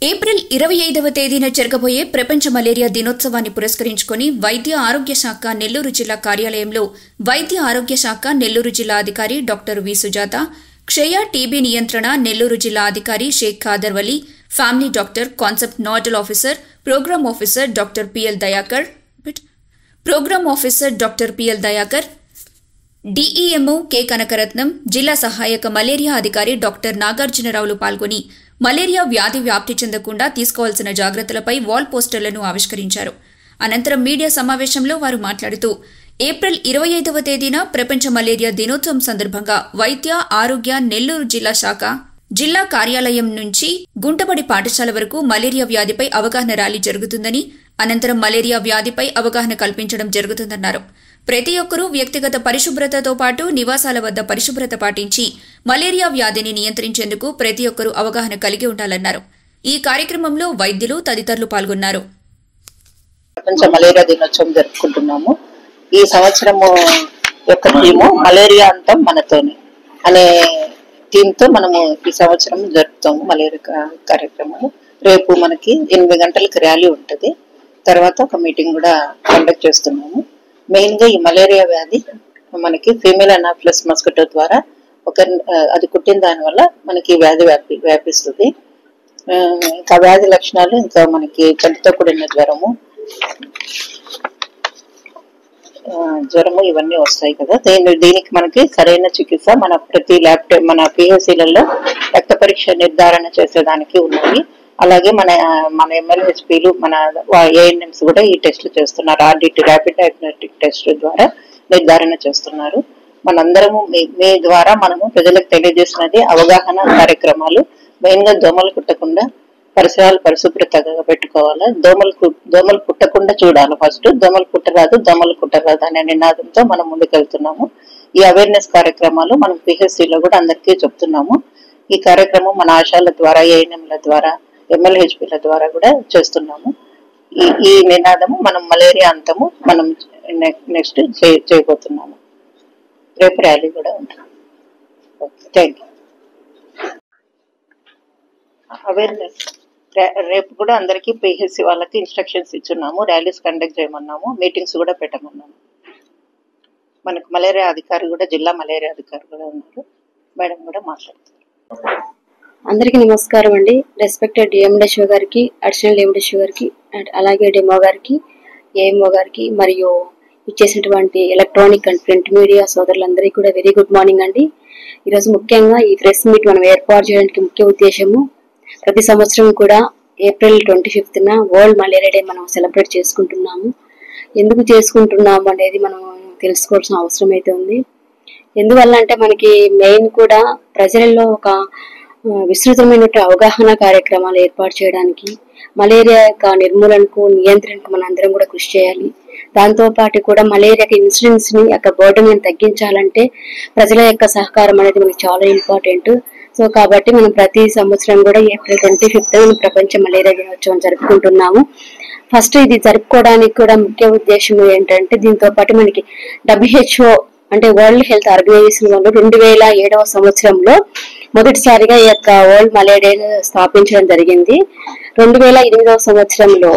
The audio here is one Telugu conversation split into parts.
ఏప్రిల్ 25వ తేదీన జరగబోయే ప్రపంచ మలేరియా దినోత్సవాన్ని పురస్కరించుకుని వైద్య ఆరోగ్య శాఖ నెల్లూరు జిల్లా కార్యాలయంలో వైద్య ఆరోగ్య శాఖ నెల్లూరు జిల్లా అధికారి డాక్టర్ వి సుజాత, క్షయ టీబీ నియంత్రణ నెల్లూరు జిల్లా అధికారి Sheikh Khader Vali, family doctor concept nodal officer programme officer doctor PL Dayakar, DEMO K Kanakaratnam, జిల్లా సహాయక మలేరియా అధికారి డాక్టర్ నాగార్జునరావులు పాల్గొని మలేరియా వ్యాధి వ్యాప్తి చెందకుండా తీసుకోవాల్సిన జాగ్రత్తలపై వాల్ పోస్టర్లను ఆవిష్కరించారు. అనంతరం మీడియా సమావేశంలో వారు మాట్లాడుతూ ఏప్రిల్ 25వ తేదీన ప్రపంచ మలేరియా దినోత్సవం సందర్భంగా వైద్య ఆరోగ్య నెల్లూరు జిల్లా శాఖ జిల్లా కార్యాలయం నుంచి గుంటబడి పాఠశాల వరకు మలేరియా వ్యాధిపై అవగాహన ర్యాలీ జరుగుతుందని, అనంతరం మలేరియా వ్యాధిపై అవగాహన కల్పించడం జరుగుతుందన్నారు. ప్రతి ఒక్కరూ వ్యక్తిగత పరిశుభ్రతతో పాటు నివాసాల వద్ద పరిశుభ్రత పాటించి మలేరియా వ్యాధిని నియంత్రించేందుకు ప్రతి ఒక్కరూ అవగాహన కలిగి ఉండాలన్నారు. ఈ కార్యక్రమంలో వైద్యులు తదితరులు పాల్గొన్నారు. ప్రపంచ మలేరియా దినోత్సవం జరుపుకుంటున్నాము. ఈ సంవత్సరము యొక్క థీము మలేరియా అంతం మనతోనే అనే థీమ్తో మనము ఈ సంవత్సరం జరుపుతాము మలేరియా కార్యక్రమం. రేపు మనకి 8 గంటలకు ర్యాలీ ఉంటుంది. తర్వాత ఒక మీటింగ్ కూడా కండక్ట్ చేస్తున్నాము. మెయిన్ గా ఈ మలేరియా వ్యాధి మనకి ఫీమేల్ అనాఫిలస్ మస్కిటో ద్వారా అది కుట్టిన దాని వల్ల మనకి వ్యాధి వ్యాపిస్తుంది. ఇంకా వ్యాధి లక్షణాలు ఇంకా మనకి కంటితో కూడిన జ్వరము ఇవన్నీ వస్తాయి కదా. దీనికి మనకి సరైన చికిత్స మన ప్రతి మన పిహెచ్సిలలో రక్త పరీక్ష నిర్ధారణ చేసేదానికి ఉన్నాయి. అలాగే మన MLHPలు మన ANMs కూడా ఈ టెస్టులు చేస్తున్నారు. RDT ర్యాపిడ్ డయాగ్నోస్టిక్ టెస్ట్ ద్వారా నిర్ధారణ చేస్తున్నారు. మనందరము మీ ద్వారా మనము ప్రజలకు తెలియజేసినది అవగాహన కార్యక్రమాలు. మెయిన్ గా దోమలు కుట్టకుండా పరిసరాలు పరిశుభ్రతగా పెట్టుకోవాలి. దోమలు కుట్టకుండా చూడాలి. ఫస్ట్ దోమలు కుట్టరాదు అనే నినాదంతో మనం ముందుకెళ్తున్నాము. ఈ అవేర్నెస్ కార్యక్రమాలు మనం PHCలో కూడా అందరికీ చెప్తున్నాము. ఈ కార్యక్రమం మన ఆశాల ద్వారా, ANMల ద్వారా, MLHPల ద్వారా కూడా చేస్తున్నాము. ఈ నినాదము మనం మలేరియా అంతము మనం నెక్స్ట్ చేయబోతున్నాము. రేపు ర్యాలీ కూడా ఉంటుంది. Thank you. అవేర్నెస్ రేపు కూడా అందరికీ PHC వాళ్ళకి ఇన్స్ట్రక్షన్స్ ఇచ్చున్నాము. ర్యాలీస్ కండక్ట్ చేయమన్నాము. మీటింగ్స్ కూడా పెట్టమన్నాము. మనకు మలేరియా అధికారి కూడా, జిల్లా మలేరియా అధికారి కూడా ఉన్నారు. మేడం కూడా మాట్లాడుతున్నారు. అందరికీ నమస్కారం అండి. రెస్పెక్టెడ్ DMDSO గారికి, అడిషనల్ DMDSO గారికి, అలాగే DMO గారికి, AMO గారికి, మరియు ఇచ్చేసినటువంటి ఎలక్ట్రానిక్ అండ్ ప్రింట్ మీడియా సోదరులందరికీ కూడా వెరీ గుడ్ మార్నింగ్ అండి. ఈరోజు ముఖ్యంగా ఈ ప్రెస్ మీట్ మనం ఏర్పాటు చేయడానికి ముఖ్య ఉద్దేశము, ప్రతి సంవత్సరం కూడా ఏప్రిల్ 25న వరల్డ్ మలేరియా డే మనం సెలబ్రేట్ చేసుకుంటున్నాము. ఎందుకు చేసుకుంటున్నాము అనేది మనం తెలుసుకోవాల్సిన అవసరం అయితే ఉంది. ఎందువల్ల అంటే మనకి మెయిన్ కూడా ప్రజలలో ఒక విస్తృతమైన అవగాహన కార్యక్రమాలు ఏర్పాటు చేయడానికి, మలేరియా యొక్క నిర్మూలనకు, నియంత్రణకు మన అందరం కూడా కృషి చేయాలి. దాంతో పాటు కూడా మలేరియా ఇన్సిడెంట్స్ ని యొక్క బర్డెన్ తగ్గించాలంటే ప్రజల యొక్క సహకారం అనేది మనకి చాలా ఇంపార్టెంట్. సో కాబట్టి మనం ప్రతి సంవత్సరం కూడా ఏప్రిల్ 25న ప్రపంచ మలేరియా దినోత్సవం జరుపుకుంటున్నాము. ఫస్ట్ ఇది జరుపుకోవడానికి కూడా ముఖ్య ఉద్దేశం ఏంటంటే, దీంతో పాటు మనకి WHO అంటే వరల్డ్ హెల్త్ ఆర్గనైజేషన్ వాళ్ళు 2007వ సంవత్సరంలో మొదటిసారిగా ఈ యొక్క వరల్డ్ మలేరియా డే స్థాపించడం జరిగింది. 2008వ సంవత్సరంలో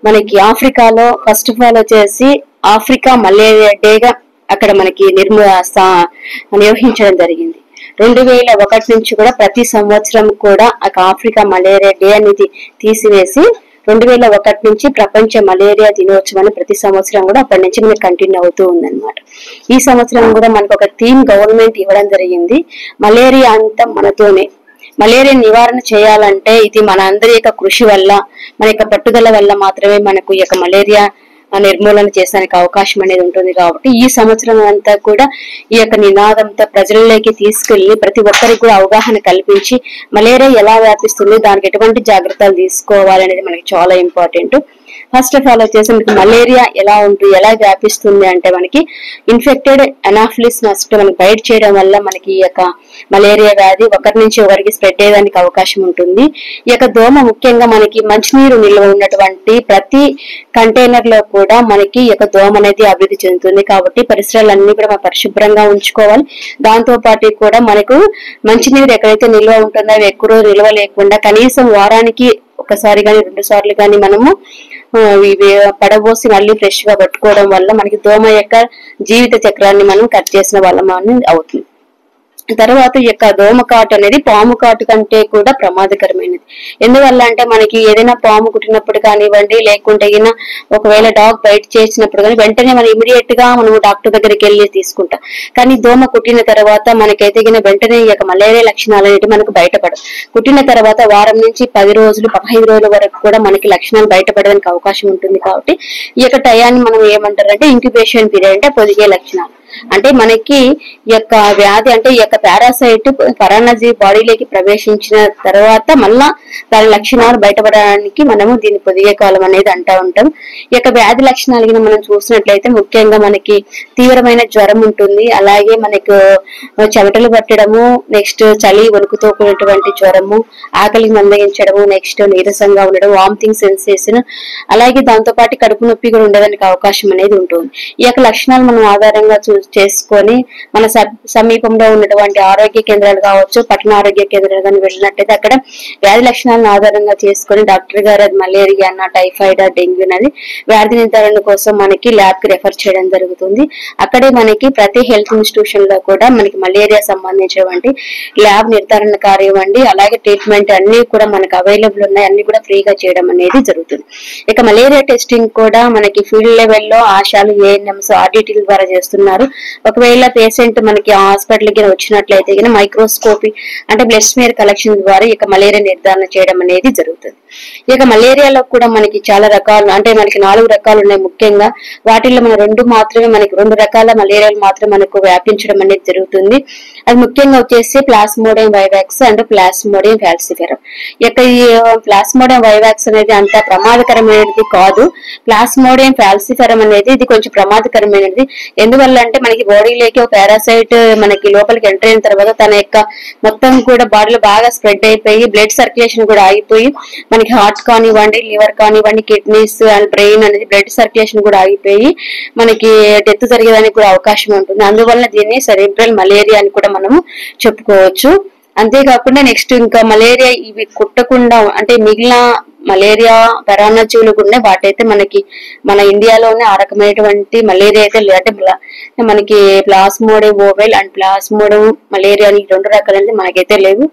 మనకి ఆఫ్రికాలో ఫస్ట్ ఆఫ్ ఆల్ వచ్చేసి ఆఫ్రికా మలేరియా డేగా అక్కడ మనకి నిర్వహించడం జరిగింది. 2001 నుంచి కూడా ప్రతి సంవత్సరం కూడా ఆఫ్రికా మలేరియా డే అనేది తీసివేసి 2001 నుంచి ప్రపంచ మలేరియా దినోత్సవాన్ని ప్రతి సంవత్సరం కూడా అప్పటి నుంచి మనకి కంటిన్యూ అవుతూ ఉందన్నమాట. ఈ సంవత్సరం కూడా మనకు ఒక థీమ్ గవర్నమెంట్ ఇవ్వడం జరిగింది, మలేరియా అంతా మనతోనే. మలేరియా నివారణ చేయాలంటే ఇది మన అందరి యొక్క కృషి వల్ల, మన యొక్క పట్టుదల వల్ల మాత్రమే మనకు ఈ యొక్క మలేరియా నిర్మూలన చేసడానికి అవకాశం అనేది ఉంటుంది. కాబట్టి ఈ సంవత్సరం అంతా కూడా ఈ యొక్క నినాదంతో ప్రజలలోకి తీసుకెళ్లి ప్రతి ఒక్కరికి కూడా అవగాహన కల్పించి మలేరియా ఎలా వ్యాపిస్తుంది, దానికి ఎటువంటి జాగ్రత్తలు తీసుకోవాలి అనేది మనకి చాలా ఇంపార్టెంట్. ఫస్ట్ ఆఫ్ ఆల్ వచ్చేసి మనకి మలేరియా ఎలా ఉంటుంది, ఎలా వ్యాపిస్తుంది అంటే మనకి ఇన్ఫెక్టెడ్ అనాఫిలిస్ మస్కిటో మనకి బైట్ చేయడం వల్ల మనకి ఈ యొక్క మలేరియా వ్యాధి ఒకరి నుంచి ఒకరికి స్ప్రెడ్ అయ్యేదానికి అవకాశం ఉంటుంది. ఈ యొక్క దోమ ముఖ్యంగా మనకి మంచినీరు నిల్వ ఉన్నటువంటి ప్రతి కంటైనర్ లో కూడా మనకి ఈ యొక్క దోమ అనేది అభివృద్ధి చెందుతుంది. కాబట్టి పరిసరాలన్నీ కూడా మనం పరిశుభ్రంగా ఉంచుకోవాలి. దాంతో పాటు కూడా మనకు మంచినీరు ఎక్కడైతే నిల్వ ఉంటుందో అవి ఎక్కువ నిల్వ లేకుండా కనీసం వారానికి ఒకసారి కానీ 2 సార్లు కానీ మనము ఇవి పడబోసి మళ్ళీ ఫ్రెష్ గా పట్టుకోవడం వల్ల మనకి దోమ యొక్క జీవిత చక్రాన్ని మనం కట్ చేసిన వాళ్ళం అవుతుంది. తర్వాత ఈ యొక్క దోమ కాటు అనేది పాము కాటు కంటే కూడా ప్రమాదకరమైనది. ఎందువల్ల అంటే మనకి ఏదైనా పాము కుట్టినప్పుడు కానివ్వండి, లేకుంటే ఒకవేళ డాగ్ బైట్ చేసినప్పుడు కానీ వెంటనే మనం ఇమీడియట్ గా మనం డాక్టర్ దగ్గరికి వెళ్ళి తీసుకుంటాం. కానీ దోమ కుట్టిన తర్వాత మనకైతే వెంటనే ఈ యొక్క మలేరియా లక్షణాలు అనేవి మనకు బయటపడవు. కుట్టిన తర్వాత వారం నుంచి 10 రోజులు 15 రోజుల వరకు కూడా మనకి లక్షణాలు బయటపడడానికి అవకాశం ఉంటుంది. కాబట్టి ఈ యొక్క టయాన్ని మనం ఏమంటారంటే ఇంక్యుబేషన్ పీరియడ్, అంటే పొదిగే లక్షణాలు. అంటే మనకి ఈ యొక్క వ్యాధి అంటే ఈ యొక్క పారాసైట్ పరాన్నజీవి బాడీలోకి ప్రవేశించిన తర్వాత మళ్ళా దాని లక్షణాలు బయటపడడానికి మనము దీన్ని పొదిగే కాలం అనేది అంటూ ఉంటాం. ఈ యొక్క వ్యాధి లక్షణాలు మనం చూసినట్లయితే ముఖ్యంగా మనకి తీవ్రమైన జ్వరం ఉంటుంది, అలాగే మనకు చెమటలు పట్టడము, నెక్స్ట్ చలి వణుకుతో కూడినటువంటి జ్వరము, ఆకలి మందగించడము, నెక్స్ట్ నీరసంగా ఉండడం, వామిటింగ్ సెన్సేషన్, అలాగే దాంతో పాటు కడుపు నొప్పి కూడా ఉండడానికి అవకాశం అనేది ఉంటుంది. ఈ యొక్క లక్షణాలు మనం ఆధారంగా చేసుకొని మన సమీపంలో ఉన్నటువంటి ఆరోగ్య కేంద్రాలు కావచ్చు, పట్టణ ఆరోగ్య కేంద్రాలు కానీ వెళ్ళినట్టయితే అక్కడ వ్యాధి లక్షణాలను ఆధారంగా చేసుకొని డాక్టర్ గారు అది మలేరియా అన్న, టైఫాయిడ్, డెంగ్యూ అనేది వ్యాధి నిర్ధారణ కోసం మనకి ల్యాబ్ కి రెఫర్ చేయడం జరుగుతుంది. అక్కడే మనకి ప్రతి హెల్త్ ఇన్స్టిట్యూషన్ లో కూడా మనకి మలేరియా సంబంధించినటువంటి ల్యాబ్ నిర్ధారణ కానివ్వండి, అలాగే ట్రీట్మెంట్ అన్ని కూడా మనకి అవైలబుల్ ఉన్నాయి, అన్ని కూడా ఫ్రీగా చేయడం అనేది జరుగుతుంది. ఇక మలేరియా టెస్టింగ్ కూడా మనకి ఫీల్డ్ లెవెల్లో ఆశాలు, ఏఎన్ఎంస్, ఆర్డిటీల ద్వారా చేస్తున్నారు. ఒకవేళ పేషెంట్ మనకి హాస్పిటల్ కి వచ్చినట్లయితే మైక్రోస్కోపీ అంటే బ్లడ్ స్మియర్ కలెక్షన్ ద్వారా ఇక మలేరియా నిర్ధారణ చేయడం అనేది జరుగుతుంది. ఇక మలేరియాలో కూడా మనకి చాలా రకాలు, అంటే మనకి 4 రకాలు ఉన్నాయి. ముఖ్యంగా వాటిల్లో మన 2 రకాల మలేరియాలు మాత్రం మనకు వ్యాపించడం అనేది జరుగుతుంది. అది ముఖ్యంగా వచ్చేసి ప్లాస్మోడియం వైవాక్స్ అండ్ ప్లాస్మోడియం ఫాల్సిఫెరం. ఇక ఈ ప్లాస్మోడియం వైవాక్స్ అనేది అంత ప్రమాదకరమైనది కాదు. ప్లాస్మోడియం ఫాల్సిఫెరం అనేది ఇది కొంచెం ప్రమాదకరమైనది. ఎందువల్ల అంటే మనకి బాడీలోకి ఒక పారాసైట్ మనకి లోపలికి ఎంటర్ అయిన తర్వాత తన యొక్క మొత్తం కూడా బాడీలో బాగా స్ప్రెడ్ అయిపోయి బ్లడ్ సర్క్యులేషన్ కూడా ఆగిపోయి మనకి హార్ట్ కానివ్వండి, లివర్ కానివ్వండి, కిడ్నీస్ అండ్ బ్రెయిన్ అనేది బ్లడ్ సర్క్యులేషన్ కూడా ఆగిపోయి మనకి డెత్ జరిగేదానికి కూడా అవకాశం ఉంటుంది. అందువల్ల దీన్ని సెరిబ్రల్ మలేరియా అని కూడా మనము చెప్పుకోవచ్చు. అంతేకాకుండా నెక్స్ట్ ఇంకా మలేరియా ఇవి కుట్టకుండా అంటే మిగిలిన మలేరియా పరాన్నజీవులు కూడా వాటైతే మనకి మన ఇండియాలోనే ఆ రకమైనటువంటి మలేరియా అయితే అంటే మనకి plasmodium ovale and plasmodium malariae అని 2 రకాలు అనేది మనకైతే లేవు.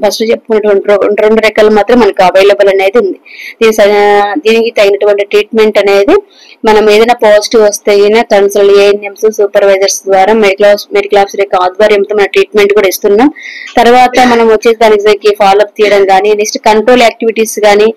ఫస్ట్ చెప్పుకున్నటువంటి 2 రకాలు మాత్రం మనకు అవైలబుల్ అనేది ఉంది. దీనికి తగినటువంటి ట్రీట్మెంట్ అనేది మనం ఏదైనా పాజిటివ్ వస్తే కన్సల్ట్ ఏఎన్ఎంస్, సూపర్వైజర్స్ ద్వారా మెడికల్ ఆఫీసర్ యొక్క ఆధ్వర్యంతో మన ట్రీట్మెంట్ కూడా ఇస్తున్నాం. తర్వాత మనం వచ్చేసి దానికి ఫాలోఅప్ తీయడం కానీ, నెక్స్ట్ కంట్రోల్ యాక్టివిటీస్ కానీ,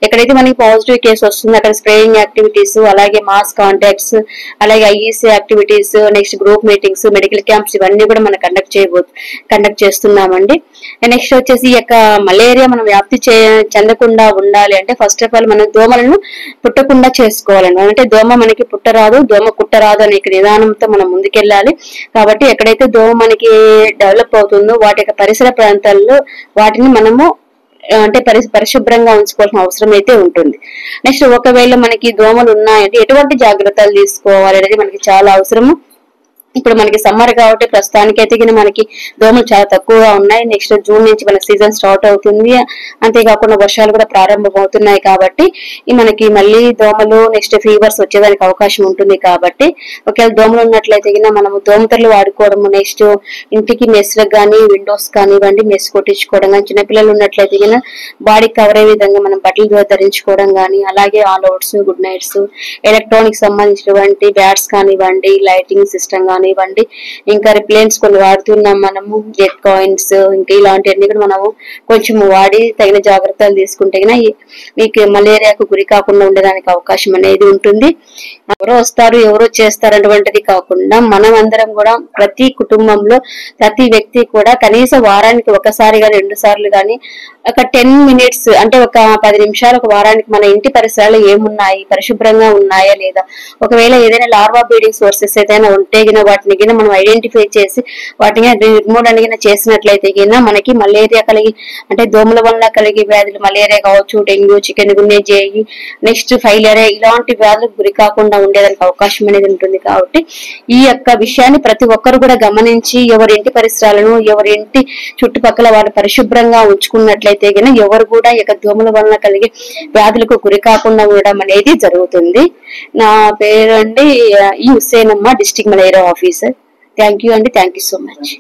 ఎక్కడైతే మనకి పాజిటివ్ కేసు వస్తుంది అక్కడ స్ప్రేయింగ్ యాక్టివిటీస్, అలాగే మాస్ కాంటాక్ట్స్, అలాగే IEC activities, next group meetings, medical camps ఇవన్నీ కూడా మనం కండక్ట్ చేస్తున్నామండి. నెక్స్ట్ వచ్చేసి ఈ యొక్క మలేరియా మనం వ్యాప్తి చెందకుండా ఉండాలి అంటే ఫస్ట్ ఆఫ్ ఆల్ మనం దోమలను పుట్టకుండా చేసుకోవాలండి. అంటే దోమ మనకి పుట్టరాదు, దోమ కుట్టరాదు అనే విధానంతో మనం ముందుకెళ్ళాలి. కాబట్టి ఎక్కడైతే దోమ మనకి డెవలప్ అవుతుందో వాటి యొక్క పరిసర ప్రాంతాల్లో వాటిని మనము అంటే పరిశుభ్రంగా ఉంచుకోవాల్సిన అవసరం అయితే ఉంటుంది. నెక్స్ట్ ఒకవేళ మనకి దోమలు ఉన్నాయంటే ఎటువంటి జాగ్రత్తలు తీసుకోవాలి అనేది మనకి చాలా అవసరము. ఇప్పుడు మనకి సమ్మర్ కాబట్టి ప్రస్తుతానికి అయితే మనకి దోమలు చాలా తక్కువగా ఉన్నాయి. నెక్స్ట్ జూన్ నుంచి మన సీజన్ స్టార్ట్ అవుతుంది. అంతేకాకుండా వర్షాలు కూడా ప్రారంభం అవుతున్నాయి కాబట్టి మనకి మళ్ళీ దోమలు నెక్స్ట్ ఫీవర్స్ వచ్చేదానికి అవకాశం ఉంటుంది. కాబట్టి ఒకవేళ దోమలు ఉన్నట్లయితే మనము దోమతెరలు వాడుకోవడం, నెక్స్ట్ ఇంటికి మెస్లకు కానీ విండోస్ కానివ్వండి మెస్ కొట్టించుకోవడం కానీ, చిన్నపిల్లలు ఉన్నట్లయితే బాడీ కవర్ అయ్యే విధంగా మనం బట్టలు ధరించుకోవడం కానీ, అలాగే all outs, good nights, electronics సంబంధించినటువంటి బ్యాట్స్ కానివ్వండి, లైటింగ్ సిస్టమ్ కానివ్వండి, ఇంకా రిప్లైన్స్ కొన్ని వాడుతున్నాం మనము, జెట్ కాయిన్స్, ఇంకా ఇలాంటివన్నీ కూడా మనము కొంచెం వాడి తగిన జాగ్రత్తలు తీసుకుంటే మీకు మలేరియాకు గురి కాకుండా ఉండడానికి అవకాశం అనేది ఉంటుంది. ఎవరో వస్తారు ఎవరో చేస్తారు అటువంటిది కాకుండా మనం అందరం కూడా ప్రతి కుటుంబంలో ప్రతి వ్యక్తి కూడా కనీసం వారానికి ఒకసారి కానీ 2 సార్లు కానీ ఒక 10 minutes అంటే ఒక 10 నిమిషాలు ఒక వారానికి మన ఇంటి పరిసరాలు ఏమున్నాయి, పరిశుభ్రంగా ఉన్నాయా లేదా, ఒకవేళ ఏదైనా లార్వా బ్రీడింగ్ సోర్సెస్ ఏదైనా ఉంటే వాటిని మనం ఐడెంటిఫై చేసి వాటిని నిర్మూలన చేసినట్లయితే మనకి మలేరియా కలిగి అంటే దోమల వల్ల కలిగే వ్యాధులు మలేరియా కావచ్చు, dengue, chikungunya, JE, next filaria ఇలాంటి వ్యాధులకు గురి కాకుండా ఉండేదానికి అవకాశం అనేది ఉంటుంది. కాబట్టి ఈ యొక్క విషయాన్ని ప్రతి ఒక్కరు కూడా గమనించి ఎవరి ఇంటి పరిసరాలను ఎవరి ఇంటి చుట్టుపక్కల వాళ్ళు పరిశుభ్రంగా ఉంచుకున్నట్లయితే అయితే గనక ఎవరు కూడా ఇక దోమల వలన కలిగే వ్యాధులకు గురి కాకుండా ఉండడం అనేది జరుగుతుంది. నా పేరు అండి ఈ Hussenamma, district malaria officer. Thank you అండి. Thank you so much.